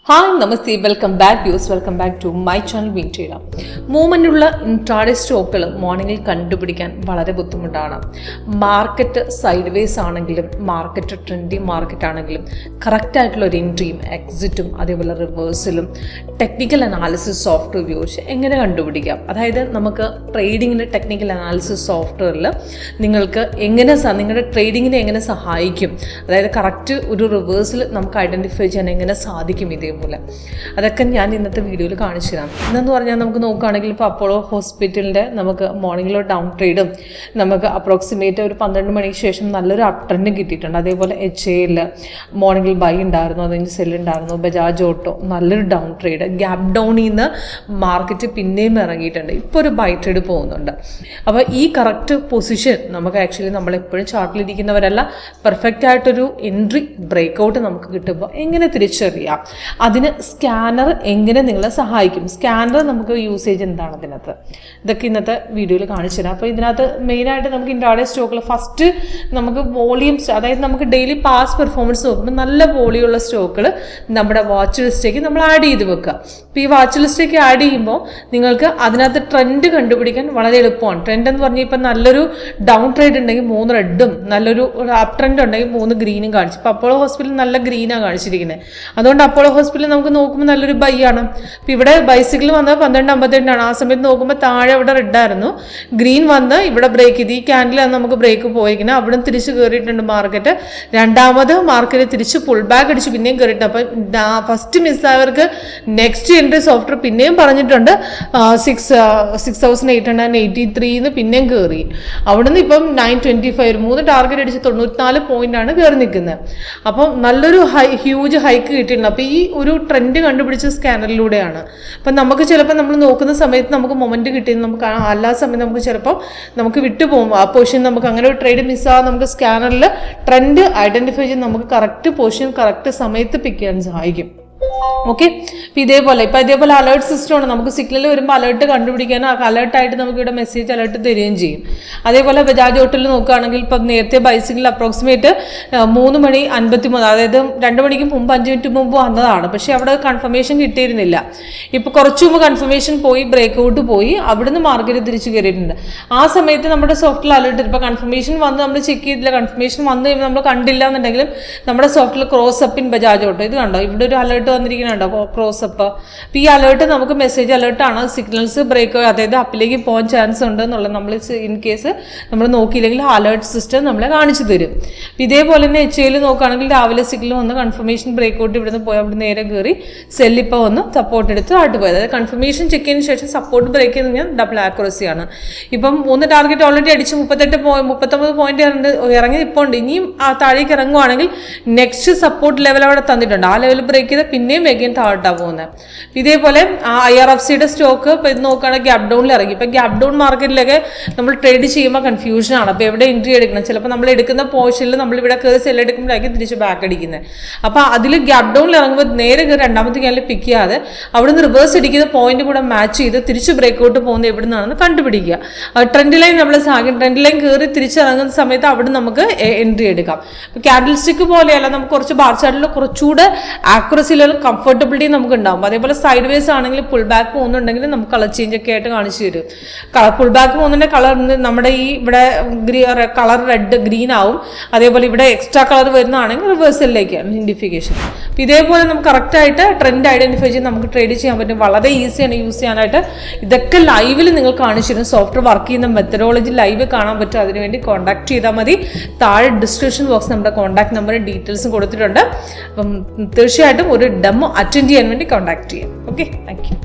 Hi നമസ്തേ, welcome back to my channel വീണ്ടും. മൂവ്മെൻറ്റുള്ള ഇൻട്രാഡേ സ്റ്റോക്കുകൾ മോർണിംഗിൽ കണ്ടുപിടിക്കാൻ വളരെ ബുദ്ധിമുട്ടാണ്. മാർക്കറ്റ് സൈഡ് വേസ് ആണെങ്കിലും മാർക്കറ്റ് ട്രെൻഡി മാർക്കറ്റ് ആണെങ്കിലും കറക്റ്റായിട്ടുള്ള ഒരു എൻട്രിയും എക്സിറ്റും അതേപോലെ റിവേഴ്സലും ടെക്നിക്കൽ അനാലിസിസ് സോഫ്റ്റ്വെയർ ഉപയോഗിച്ച് എങ്ങനെ കണ്ടുപിടിക്കാം. അതായത് നമുക്ക് ട്രേഡിങ്ങിൻ്റെ ടെക്നിക്കൽ അനാലിസിസ് സോഫ്റ്റ്വെയറിൽ നിങ്ങൾക്ക് എങ്ങനെ നിങ്ങളുടെ ട്രേഡിങ്ങിനെ എങ്ങനെ സഹായിക്കും, അതായത് കറക്റ്റ് ഒരു റിവേഴ്സൽ നമുക്ക് ഐഡൻറ്റിഫൈ ചെയ്യാൻ എങ്ങനെ സാധിക്കും ഇതേപോലെ അതൊക്കെ ഞാൻ ഇന്നത്തെ വീഡിയോയിൽ കാണിച്ചു തരാം. എന്നു പറഞ്ഞാൽ നമുക്ക് നോക്കുകയാണെങ്കിൽ ഇപ്പോൾ അപ്പോളോ ഹോസ്പിറ്റലിൻ്റെ നമുക്ക് മോർണിംഗിലോ ഡൗൺ ട്രേഡും നമുക്ക് അപ്രോക്സിമേറ്റ് ഒരു 12 മണിക്ക് ശേഷം നല്ലൊരു അപ് ട്രെൻഡും കിട്ടിയിട്ടുണ്ട്. അതേപോലെ HAL മോർണിംഗിൽ ബൈ ഉണ്ടായിരുന്നു, അതിന് സെല്ല് ഉണ്ടായിരുന്നു. ബജാജ് ഓട്ടോ നല്ലൊരു ഡൗൺ ട്രേഡ്, ഗ്യാപ് ഡൗണിൽ നിന്ന് മാർക്കറ്റ് പിന്നെയും ഇറങ്ങിയിട്ടുണ്ട്. ഇപ്പോൾ ഒരു ബൈ ട്രേഡ് പോകുന്നുണ്ട്. അപ്പോൾ ഈ കറക്റ്റ് പൊസിഷൻ നമുക്ക് ആക്ച്വലി നമ്മളെപ്പോഴും ചാർട്ടിലിരിക്കുന്നവരല്ല, പെർഫെക്റ്റ് ആയിട്ടൊരു എൻട്രി ബ്രേക്കൗട്ട് നമുക്ക് കിട്ടുമ്പോൾ എങ്ങനെ തിരിച്ചറിയാം, അതിന് സ്കാനർ എങ്ങനെ നിങ്ങളെ സഹായിക്കും, സ്കാനർ നമുക്ക് യൂസേജ് എന്താണ് അതിനകത്ത്, ഇതൊക്കെ ഇന്നത്തെ വീഡിയോയിൽ കാണിച്ചു തരാം. അപ്പോൾ ഇതിനകത്ത് മെയിനായിട്ട് നമുക്ക് ഇൻട്രാഡേ സ്റ്റോക്കിൽ ഫസ്റ്റ് നമുക്ക് വോളിയൂംസ്, അതായത് നമുക്ക് ഡെയിലി പാസ് പെർഫോമൻസ് നോക്കുമ്പോൾ നല്ല വോളിയുള്ള സ്റ്റോക്കുകൾ നമ്മുടെ വാച്ച് ലിസ്റ്റിലേക്ക് നമ്മൾ ആഡ് ചെയ്ത് വെക്കുക. അപ്പോൾ ഈ വാച്ച് ലിസ്റ്റിലേക്ക് ആഡ് ചെയ്യുമ്പോൾ നിങ്ങൾക്ക് അതിനകത്ത് ട്രെൻഡ് കണ്ടുപിടിക്കാൻ വളരെ എളുപ്പമാണ്. ട്രെൻഡ് എന്ന് പറഞ്ഞാൽ ഇപ്പം നല്ലൊരു ഡൗൺ ട്രേഡ് ഉണ്ടെങ്കിൽ 3 റെഡും നല്ലൊരു അപ് ട്രെൻഡ് ഉണ്ടെങ്കിൽ 3 ഗ്രീനും കാണിച്ചു. ഇപ്പോൾ അപ്പോളോ ഹോസ്പിറ്റൽ നല്ല ഗ്രീനാണ് കാണിച്ചിരിക്കുന്നത്. അതുകൊണ്ട് അപ്പോളോ ഹോസ്പിറ്റലിൽ നമുക്ക് നോക്കുമ്പോൾ നല്ലൊരു ബൈ ആണ്. ഇപ്പം ഇവിടെ ബൈസിക്കിൾ വന്നത് 12.58 ആ സമയത്ത് നോക്കുമ്പോൾ താഴെ ഇവിടെ റെഡായിരുന്നു, ഗ്രീൻ വന്ന് ഇവിടെ ബ്രേക്ക് ചെയ്ത് ഈ ക്യാൻഡിലാണ് നമുക്ക് ബ്രേക്ക് പോയിരിക്കുന്നത്. അവിടെ തിരിച്ച് കയറിയിട്ടുണ്ട് മാർക്കറ്റ്. രണ്ടാമത് മാർക്കറ്റ് തിരിച്ച് പുൾ ബാക്ക് അടിച്ച് പിന്നെയും കയറിയിട്ടുണ്ട്. അപ്പം ഫസ്റ്റ് മിസ്സായവർക്ക് നെക്സ്റ്റ് എൻട്രി സോഫ്റ്റ്വെയർ പിന്നെയും പറഞ്ഞിട്ടുണ്ട് 6,883 പിന്നെയും കയറി. അവിടെ നിന്ന് ഇപ്പം 925 3 ടാർഗറ്റ് അടിച്ച് 94 പോയിന്റാണ് കയറി നിൽക്കുന്നത്. അപ്പം നല്ലൊരു ഹ്യൂജ് ഹൈക്ക് കിട്ടിയിട്ടുണ്ട്. അപ്പോൾ ഈ ഒരു ട്രെൻഡ് കണ്ടുപിടിച്ച സ്കാനറിലൂടെയാണ്. അപ്പം നമുക്ക് ചിലപ്പോൾ നമ്മൾ നോക്കുന്ന സമയത്ത് നമുക്ക് മൊമെന്റ് കിട്ടിയത് നമുക്ക് എല്ലാ സമയത്ത് നമുക്ക് ചിലപ്പോൾ നമുക്ക് വിട്ടുപോകും ആ പൊസിഷൻ. നമുക്ക് അങ്ങനെ ഒരു ട്രേഡ് മിസ്സാകാതെ നമുക്ക് സ്കാനറിൽ ട്രെൻഡ് ഐഡന്റിഫൈ ചെയ്ത് നമുക്ക് കറക്റ്റ് പൊസിഷൻ കറക്റ്റ് സമയത്ത് പിക്ക് ചെയ്യാൻ സഹായിക്കും. ഓക്കെ, ഇപ്പം ഇതേപോലെ അലേർട്ട് സിസ്റ്റമാണ്. നമുക്ക് സിഗ്നൽ വരുമ്പോൾ അലേർട്ട് കണ്ടുപിടിക്കാനും അലേർട്ടായിട്ട് നമുക്ക് ഇവിടെ മെസ്സേജ് അലേർട്ട് തരികയും ചെയ്യും. അതേപോലെ ബജാജ് ഓട്ടോയിൽ നോക്കുകയാണെങ്കിൽ ഇപ്പം നേരത്തെ ബൈസിക്കിൾ അപ്രോക്സിമേറ്റ് 3:53, അതായത് 2 മണിക്ക് മുമ്പ് 5 മിനിറ്റ് മുമ്പ് വന്നതാണ്. പക്ഷേ അവിടെ കൺഫർമേഷൻ കിട്ടിയിരുന്നില്ല. ഇപ്പോൾ കുറച്ച് മുമ്പ് കൺഫർമേഷൻ പോയി, ബ്രേക്ക്ഔട്ട് പോയി, അവിടുന്ന് മാർക്കറ്റ് തിരിച്ചു കയറിയിട്ടുണ്ട്. ആ സമയത്ത് നമ്മുടെ സോഫ്റ്റ്വെയർ അലേർട്ട് ഇപ്പോൾ കൺഫർമേഷൻ വന്ന് നമ്മൾ ചെക്ക് ചെയ്തില്ല, കൺഫർമേഷൻ വന്നു കഴിയുമ്പോൾ നമ്മൾ കണ്ടില്ല എന്നുണ്ടെങ്കിലും നമ്മുടെ software cross up in Bajaj auto ഇത് കണ്ടോ, ഇവിടെ ഒരു അലേർട്ട് വന്നിരിക്കുന്നുണ്ടോ ക്രോസ് അപ്പ്. അപ്പോൾ ഈ അലേർട്ട് നമുക്ക് മെസ്സേജ് അലേർട്ടാണ്, സിഗ്നൽസ് ബ്രേക്ക് അതായത് അപ്പിലേക്ക് പോകാൻ ചാൻസ് ഉണ്ട് എന്നുള്ളത് നമ്മൾ ഇൻ കേസ് നമ്മൾ നോക്കിയില്ലെങ്കിൽ അലേർട്ട് സിസ്റ്റം നമ്മളെ കാണിച്ചു തരും. ഇതേപോലെ തന്നെ HAL നോക്കുകയാണെങ്കിൽ രാവിലെ സിഗ്നൽ വന്ന് കൺഫർമേഷൻ ബ്രേക്ക്ഔട്ട് ഇവിടുന്ന് പോയി അവിടെ നേരെ കയറി സെല്ലിപ്പോൾ വന്ന് സപ്പോർട്ട് എടുത്ത് ആട്ട് പോയത്. അതായത് കൺഫർമേഷൻ ചെക്ക് ചെയ്തതിന് ശേഷം സപ്പോർട്ട് ബ്രേക്ക് ചെയ്ത് കഴിഞ്ഞാൽ ഡബിൾ ആക്യുറസിയാണ്. ഇപ്പം 3 ടാർഗറ്റ് ഓൾറെഡി അടിച്ച് 39 പോയിന്റ് ഇറങ്ങി ഇപ്പോൾ ഉണ്ട്. ഇനിയും ആ താഴേക്ക് ഇറങ്ങുവാണെങ്കിൽ നെക്സ്റ്റ് സപ്പോർട്ട് ലെവൽ അവിടെ തന്നിട്ടുണ്ട്. ആ ലെവൽ ബ്രേക്ക് ചെയ്ത് പിന്നെയും വേഗം താഴോട്ടാണ് പോകുന്നത്. ഇതേപോലെ IRFCയുടെ സ്റ്റോക്ക് ഇപ്പോൾ ഇത് നോക്കുകയാണെങ്കിൽ ഗ്യാപ് ഡൗണിൽ ഇറങ്ങി. ഇപ്പം ഗ്യാപ് ഡൗൺ മാർക്കറ്റിലൊക്കെ നമ്മൾ ട്രേഡ് ചെയ്യുമ്പോൾ കൺഫ്യൂഷനാണ്. അപ്പോൾ എവിടെ എൻട്രി എടുക്കണം, ചിലപ്പോൾ നമ്മൾ എടുക്കുന്ന പോർഷനിൽ നമ്മളിവിടെ കയറി സെൽ എടുക്കുമ്പോഴായിരിക്കും തിരിച്ച് ബാക്ക് അടിക്കുന്നത്. അപ്പോൾ അതിൽ ഗ്യാപ് ഡൗണിൽ ഇറങ്ങുമ്പോൾ നേരെ കയറി രണ്ടാമത്തെ ക്യാനിൽ പിക്ക് ചെയ്യാതെ അവിടുന്ന് റിവേഴ്സ് അടിക്കുന്ന പോയിന്റ് കൂടെ മാച്ച് ചെയ്ത് തിരിച്ച് ബ്രേക്ക്ഔട്ട് പോകുന്നത് എവിടെ നിന്നാണെന്ന് കണ്ടുപിടിക്കുക. ട്രെൻഡ് ലൈൻ നമ്മൾ ട്രെൻഡ് ലൈൻ കയറി തിരിച്ചിറങ്ങുന്ന സമയത്ത് അവിടെ നമുക്ക് എൻട്രി എടുക്കാം. ഇപ്പോൾ ക്യാൻഡിൽ സ്റ്റിക്ക് പോലെയല്ല, നമുക്ക് കുറച്ച് ബാർ ചാർട്ടിൽ കുറച്ചുകൂടെ ആക്യുറസിയിലുള്ള കംഫർട്ടബിലിറ്റി നമുക്ക് ഉണ്ടാകും. അതേപോലെ സൈഡ് വേസ് ആണെങ്കിൽ പുൾ ബാക്ക് പോകുന്നുണ്ടെങ്കിൽ നമുക്ക് കളർ ചേഞ്ച് ഒക്കെ ആയിട്ട് കാണിച്ചു തരും. പുൾ ബാക്ക് പോകുന്നതിൻ്റെ കളർ നമ്മുടെ ഈ ഇവിടെ കളർ റെഡ് ഗ്രീൻ ആവും. അതേപോലെ ഇവിടെ എക്സ്ട്രാ കളർ വരുന്നതാണെങ്കിൽ റിവേഴ്സലിലേക്കാണ് ഐഡന്റിഫിക്കേഷൻ. ഇതേപോലെ നമുക്ക് കറക്റ്റായിട്ട് ട്രെൻഡ് ഐഡന്റിഫൈ ചെയ്ത് നമുക്ക് ട്രേഡ് ചെയ്യാൻ പറ്റും. വളരെ ഈസിയാണ് യൂസ് ചെയ്യാനായിട്ട്. ഇതൊക്കെ ലൈവിൽ നിങ്ങൾ കാണിച്ചു തരും. സോഫ്റ്റ്വെയർ വർക്ക് ചെയ്യുന്ന മെത്തഡോളജി ലൈവ് കാണാൻ പറ്റും. അതിനുവേണ്ടി കോൺടാക്ട് ചെയ്താൽ മതി. താഴെ ഡിസ്ക്രിപ്ഷൻ ബോക്സ് നമ്മുടെ കോൺടാക്ട് നമ്പറും ഡീറ്റെയിൽസും കൊടുത്തിട്ടുണ്ട്. അപ്പം തീർച്ചയായിട്ടും ഒരു ഡെമോ അറ്റൻഡ് ചെയ്യാൻ വേണ്ടി കോൺടാക്ട് ചെയ്യാം. Okay, thank you.